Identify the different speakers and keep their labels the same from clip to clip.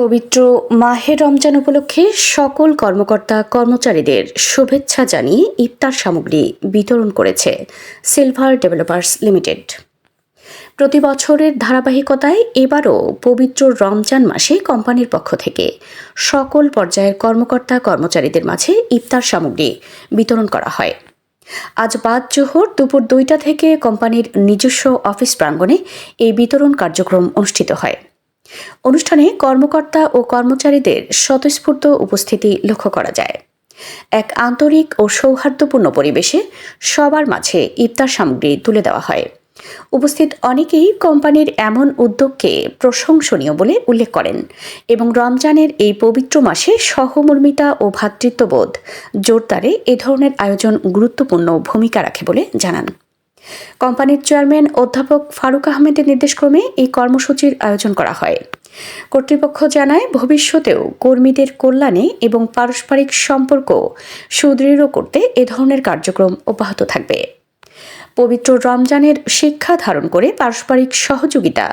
Speaker 1: পবিত্র মাহে রমজান উপলক্ষে সকল কর্মকর্তা কর্মচারীদের শুভেচ্ছা জানিয়ে ইফতার সামগ্রী বিতরণ করেছে সিলভার ডেভেলপার্স লিমিটেড। প্রতি বছরের ধারাবাহিকতায় এবারও পবিত্র রমজান মাসে কোম্পানির পক্ষ থেকে সকল পর্যায়ের কর্মকর্তা কর্মচারীদের মাঝে ইফতার সামগ্রী বিতরণ করা হয়। আজ বাদ জোহর দুপুর 2টা থেকে কোম্পানির নিজস্ব অফিস প্রাঙ্গণে এই বিতরণ কার্যক্রম অনুষ্ঠিত হয়। অনুষ্ঠানে কর্মকর্তা ও কর্মচারীদের স্বতঃস্ফূর্ত উপস্থিতি লক্ষ্য করা যায়। এক আন্তরিক ও সৌহার্দ্যপূর্ণ পরিবেশে সবার মাঝে ইফতার সামগ্রী তুলে দেওয়া হয়। উপস্থিত অনেকেই কোম্পানির এমন উদ্যোগকে প্রশংসনীয় বলে উল্লেখ করেন এবং রমজানের এই পবিত্র মাসে সহমর্মিতা ও ভ্রাতৃত্ববোধ জোরদারে এ ধরনের আয়োজন গুরুত্বপূর্ণ ভূমিকা রাখে বলে জানান। কোম্পানির চেয়ারম্যান অধ্যাপক ফারুক আহমেদের নির্দেশক্রমে এই কর্মসূচির আয়োজন করা হয়। কর্তৃপক্ষ জানায়, ভবিষ্যতেও কর্মীদের কল্যাণে এবং পারস্পরিক সম্পর্ক সুদৃঢ় করতে এ ধরনের কার্যক্রম অব্যাহত থাকবে। পবিত্র রমজানের শিক্ষা ধারণ করে পারস্পরিক সহযোগিতা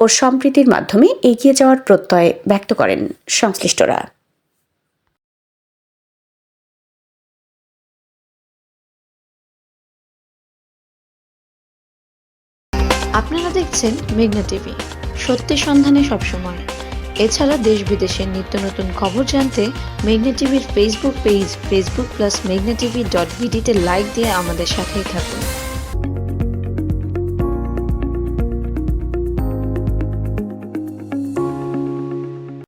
Speaker 1: ও সম্প্রীতির মাধ্যমে এগিয়ে যাওয়ার প্রত্যয় ব্যক্ত করেন সংশ্লিষ্টরা।
Speaker 2: আপনারা দেখছেন মেঘনা টিভি, সত্যি সন্ধানে সবসময়। এছাড়া দেশ বিদেশের নিত্য নতুন খবর জানতে মেঘনা টিভির ফেসবুক পেজ facebook+meghna tv.bd তে লাইক দিয়ে আমাদের সাথেই থাকুন।